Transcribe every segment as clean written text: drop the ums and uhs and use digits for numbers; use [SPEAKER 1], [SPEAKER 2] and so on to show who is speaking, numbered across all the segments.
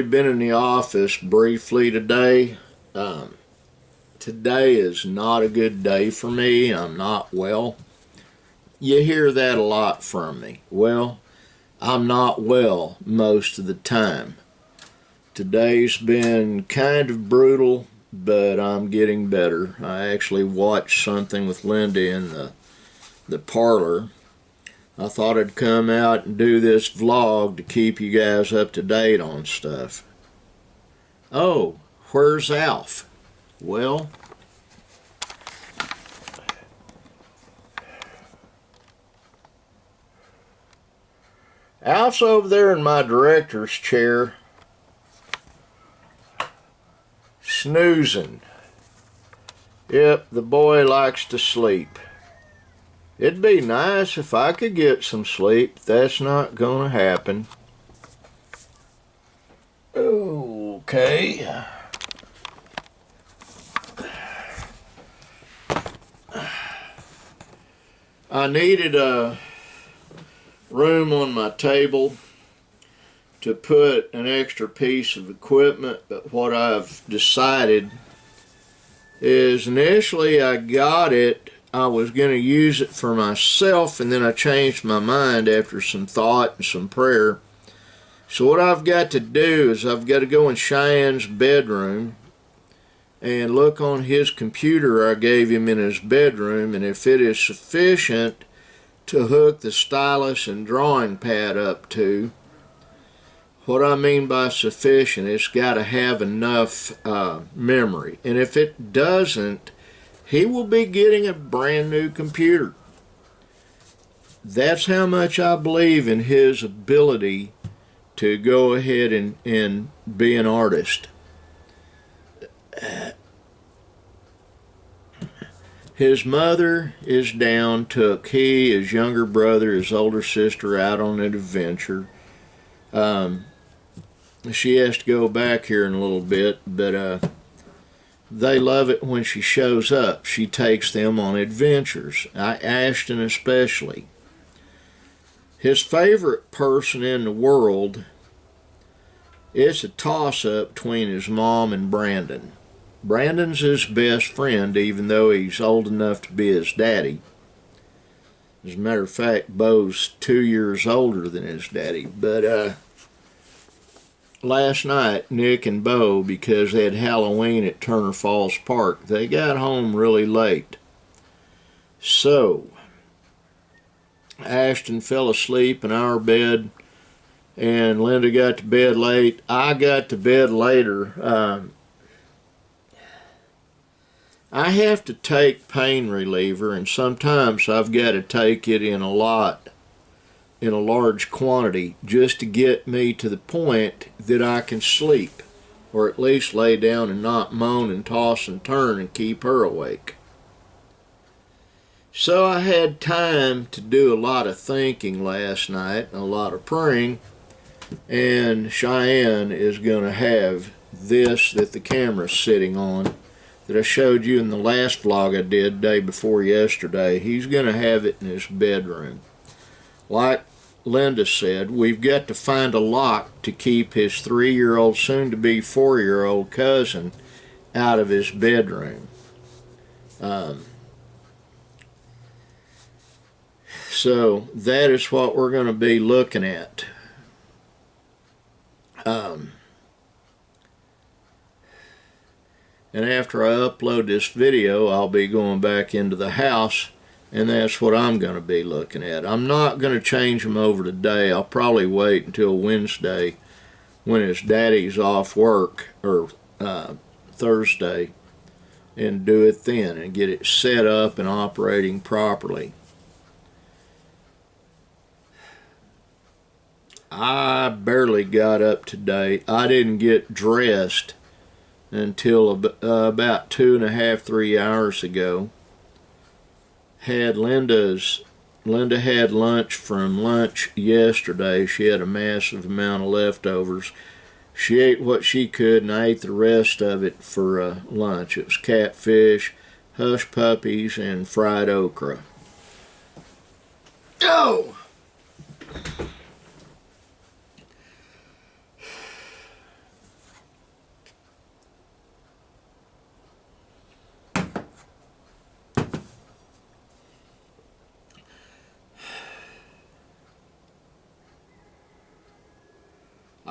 [SPEAKER 1] only been in the office briefly today. Today is not a good day for me. I'm not well. You hear that a lot from me. Well, I'm not well most of the time. Today's been kind of brutal, but I'm getting better. I actually watched something with Linda in the parlor. I thought I'd come out and do this vlog to keep you guys up to date on stuff. Oh, where's Alf? Well, Alf's over there in my director's chair, snoozing. Yep, the boy likes to sleep. It'd be nice if I could get some sleep. That's not gonna happen. Okay. I needed a room on my table to put an extra piece of equipment, but what I've decided is initially I got it, I was going to use it for myself, and then I changed my mind after some thought and some prayer. So what I've got to do is I've got to go in Cheyenne's bedroom and look on his computer I gave him in his bedroom, and if it is sufficient to hook the stylus and drawing pad up to. What I mean by sufficient, it's got to have enough memory. And if it doesn't, he will be getting a brand new computer. That's how much I believe in his ability to go ahead and be an artist. His mother is down, took his younger brother, his older sister out on an adventure. She has to go back here in a little bit, but they love it when she shows up. She takes them on adventures, Ashton especially. His favorite person in the world, it's a toss-up between his mom and Brandon. Brandon's his best friend, even though he's old enough to be his daddy. As a matter of fact, Bo's 2 years older than his daddy. But last night, Nick and Bo, because they had Halloween at Turner Falls Park, they got home really late. So, Ashton fell asleep in our bed, and Linda got to bed late. I got to bed later. I have to take pain reliever, and sometimes I've got to take it in a large quantity, just to get me to the point that I can sleep, or at least lay down and not moan and toss and turn and keep her awake. So I had time to do a lot of thinking last night, and a lot of praying, and Cheyenne is going to have this that the camera's sitting on, that I showed you in the last vlog I did day before yesterday. He's going to have it in his bedroom. Like Linda said, we've got to find a lock to keep his 3-year-old, soon-to-be 4-year-old cousin out of his bedroom. So that is what we're going to be looking at. And after I upload this video, I'll be going back into the house, and that's what I'm going to be looking at. I'm not going to change them over today. I'll probably wait until Wednesday when his daddy's off work, or Thursday, and do it then and get it set up and operating properly. I barely got up today. I didn't get dressed until about 2.5, 3 hours ago. Linda had lunch from lunch yesterday. She had a massive amount of leftovers. She ate what she could, and I ate the rest of it for lunch. It was catfish, hush puppies, and fried okra. Oh!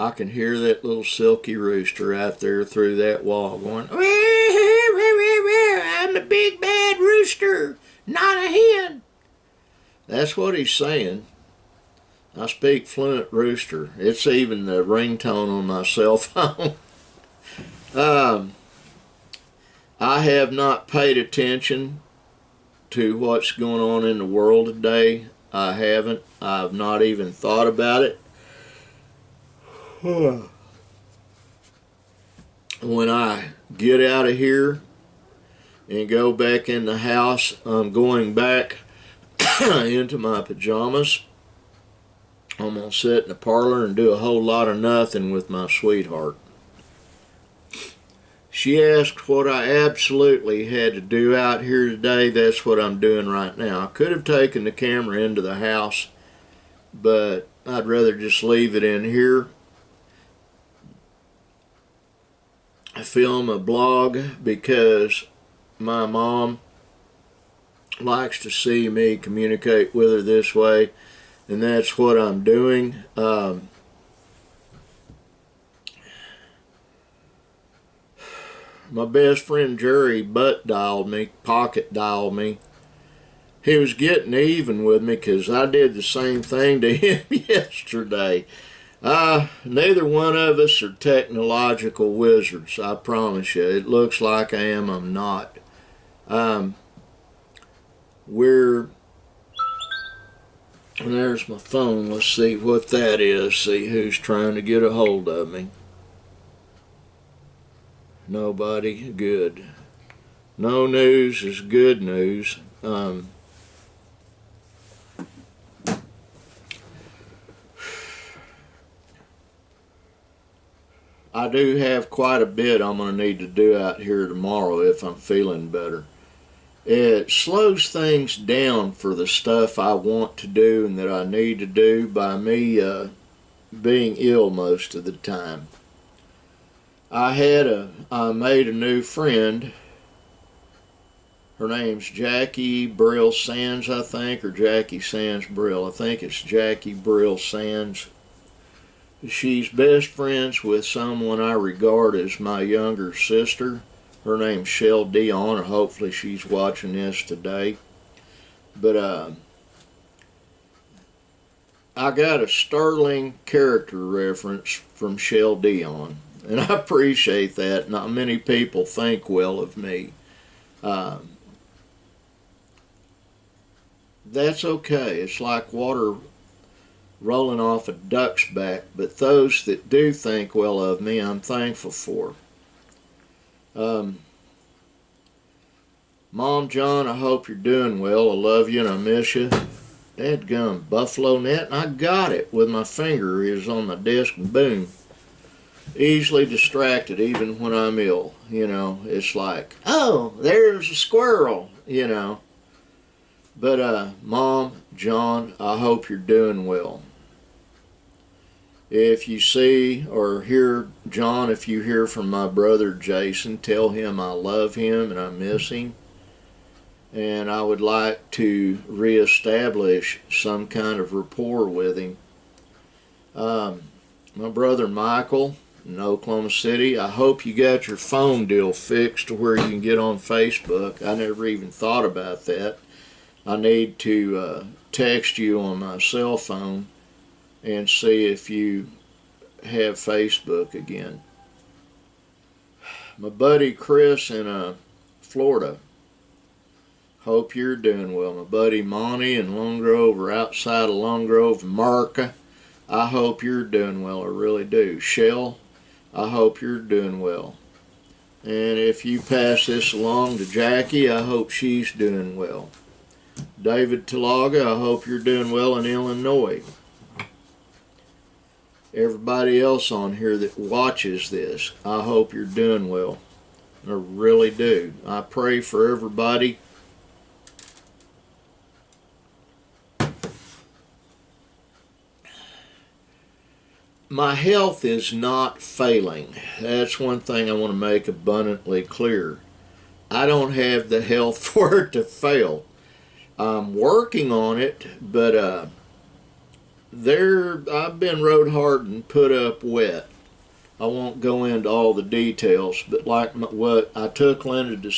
[SPEAKER 1] I can hear that little silky rooster out there through that wall going, I'm a big bad rooster, not a hen. That's what he's saying. I speak fluent rooster. It's even the ringtone on my cell phone. I have not paid attention to what's going on in the world today. I haven't. I've not even thought about it. When I get out of here and go back in the house, I'm going back into my pajamas. I'm going to sit in the parlor and do a whole lot of nothing with my sweetheart. She asked what I absolutely had to do out here today. That's what I'm doing right now. I could have taken the camera into the house, but I'd rather just leave it in here. I film a blog because my mom likes to see me communicate with her this way, and that's what I'm doing. My best friend Jerry pocket dialed me. He was getting even with me because I did the same thing to him yesterday. Neither one of us are technological wizards, I promise you. It looks like I am, I'm not. And there's my phone. Let's see what that is. See who's trying to get a hold of me. Nobody. Good. No news is good news. I do have quite a bit I'm going to need to do out here tomorrow if I'm feeling better. It slows things down for the stuff I want to do and that I need to do by me being ill most of the time. I made a new friend. Her name's Jackie Brill Sands, I think, or Jackie Sands Brill. I think it's Jackie Brill Sands. She's best friends with someone I regard as my younger sister. Her name's Shell Dion, or hopefully she's watching this today. But I got a sterling character reference from Shell Dion, and I appreciate that. Not many people think well of me. That's okay. It's like water rolling off a duck's back, but those that do think well of me, I'm thankful for. Mom, John, I hope you're doing well. I love you and I miss you. Dadgum, buffalo net, and I got it with my finger. It was on my desk, and boom. Easily distracted even when I'm ill, you know. It's like, oh, there's a squirrel, you know. But Mom, John, I hope you're doing well. If you see or hear, John, if you hear from my brother Jason, tell him I love him and I miss him. And I would like to reestablish some kind of rapport with him. My brother Michael in Oklahoma City, I hope you got your phone deal fixed to where you can get on Facebook. I never even thought about that. I need to text you on my cell phone and see if you have Facebook again. My buddy Chris in Florida, hope you're doing well. My buddy Monty in Long Grove, or outside of Long Grove, Marca, I hope you're doing well, I really do. Shell, I hope you're doing well. And if you pass this along to Jackie, I hope she's doing well. David Talaga, I hope you're doing well in Illinois. Everybody else on here that watches this, I hope you're doing well. I really do. I pray for everybody. My health is not failing. That's one thing I want to make abundantly clear. I don't have the health for it to fail. I'm working on it, but I've been rode hard and put up wet. I won't go into all the details, but like what I took Linda to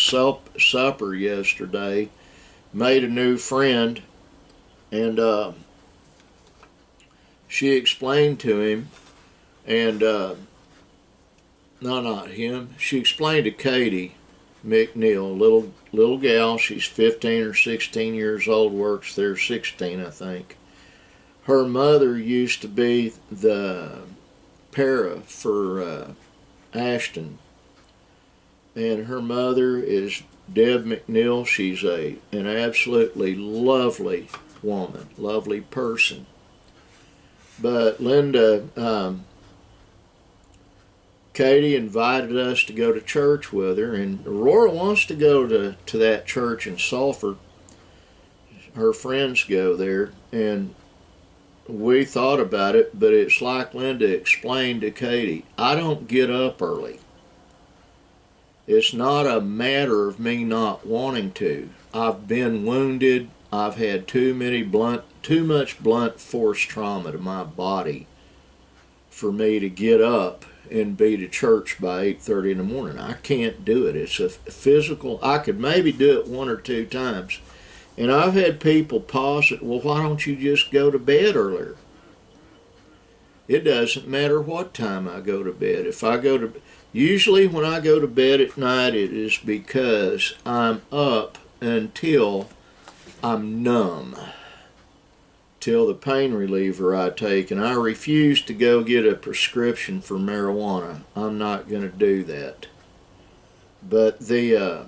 [SPEAKER 1] supper yesterday, made a new friend, and she explained to him, and no, not him. She explained to Katie McNeil, little gal. She's 15 or 16 years old. Works there 16, I think. Her mother used to be the para for Ashton, and her mother is Deb McNeil. She's an absolutely lovely woman, lovely person. But Linda, Katie invited us to go to church with her, and Aurora wants to go to that church in Sulphur. Her friends go there, and we thought about it, but it's like Linda explained to Katie, I don't get up early. It's not a matter of me not wanting to. I've been wounded. I've had too much blunt force trauma to my body for me to get up and be to church by 8:30 in the morning. I can't do it. It's a physical. I could maybe do it one or two times. And I've had people posit, well, why don't you just go to bed earlier? It doesn't matter what time I go to bed. Usually when I go to bed at night, it is because I'm up until I'm numb, till the pain reliever I take, and I refuse to go get a prescription for marijuana. I'm not going to do that. But the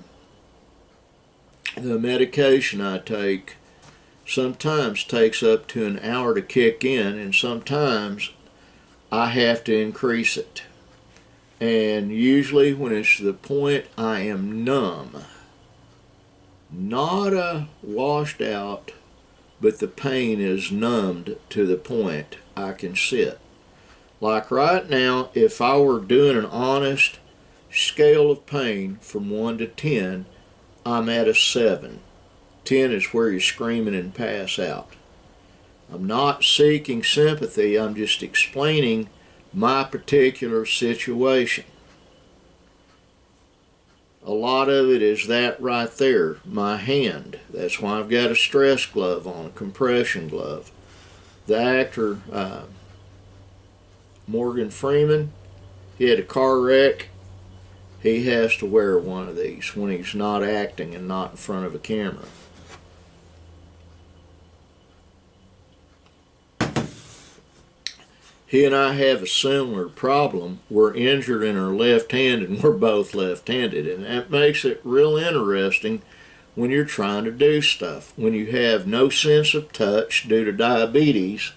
[SPEAKER 1] medication I take sometimes takes up to an hour to kick in, and sometimes I have to increase it. And usually when it's to the point I am numb, not washed out, but the pain is numbed to the point I can sit. Like right now, if I were doing an honest scale of pain from 1 to 10, I'm at a 7. 10 is where you're screaming and pass out. I'm not seeking sympathy, I'm just explaining my particular situation. A lot of it is that right there, my hand. That's why I've got a stress glove on, a compression glove. The actor Morgan Freeman, he had a car wreck. He has to wear one of these when he's not acting and not in front of a camera. He and I have a similar problem. We're injured in our left hand, and we're both left-handed, and that makes it real interesting when you're trying to do stuff. When you have no sense of touch due to diabetes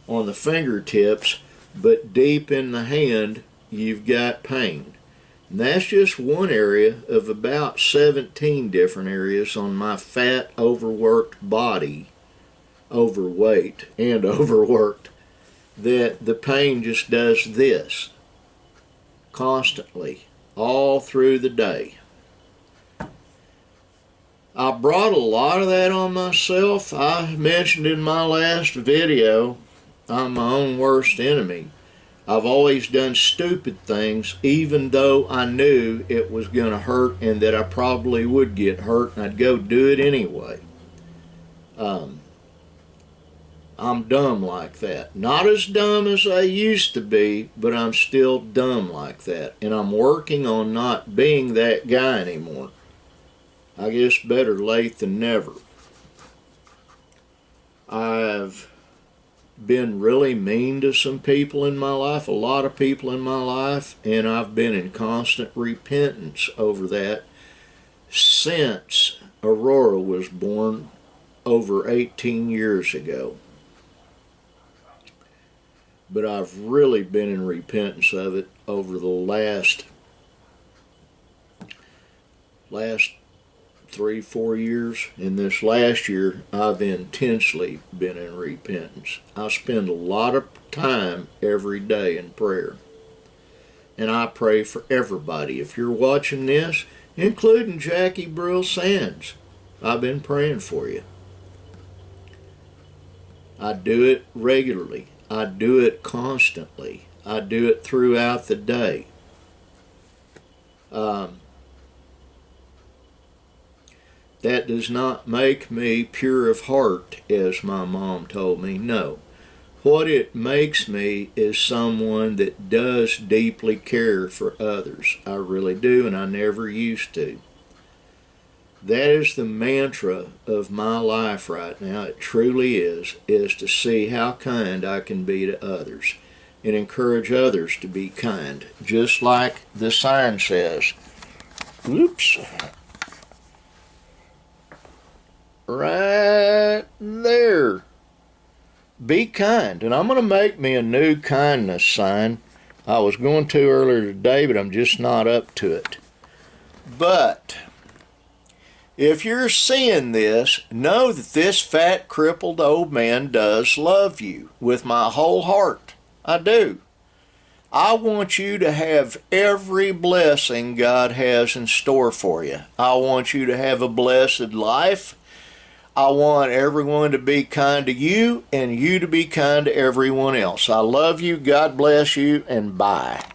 [SPEAKER 1] on the fingertips, but deep in the hand you've got pain. And that's just one area of about 17 different areas on my fat, overworked body, overweight and overworked, that the pain just does this constantly, all through the day. I brought a lot of that on myself. I mentioned in my last video, I'm my own worst enemy. I've always done stupid things, even though I knew it was going to hurt and that I probably would get hurt, and I'd go do it anyway. I'm dumb like that. Not as dumb as I used to be, but I'm still dumb like that. And I'm working on not being that guy anymore. I guess better late than never. I've been really mean to some people in my life, a lot of people in my life, and I've been in constant repentance over that since Aurora was born over 18 years ago. But I've really been in repentance of it over the last 3-4 years. In this last year, I've intensely been in repentance. I spend a lot of time every day in prayer. And I pray for everybody. If you're watching this, including Jackie Brill Sands, I've been praying for you. I do it regularly. I do it constantly. I do it throughout the day. That does not make me pure of heart, as my mom told me. No. What it makes me is someone that does deeply care for others. I really do, and I never used to. That is the mantra of my life right now. It truly is to see how kind I can be to others and encourage others to be kind, just like the sign says. Oops. Right there. Be kind. And I'm going to make me a new kindness sign. I was going to earlier today, but I'm just not up to it. But if you're seeing this, know that this fat, crippled old man does love you with my whole heart. I do. I want you to have every blessing God has in store for you. I want you to have a blessed life. I want everyone to be kind to you and you to be kind to everyone else. I love you. God bless you, and bye.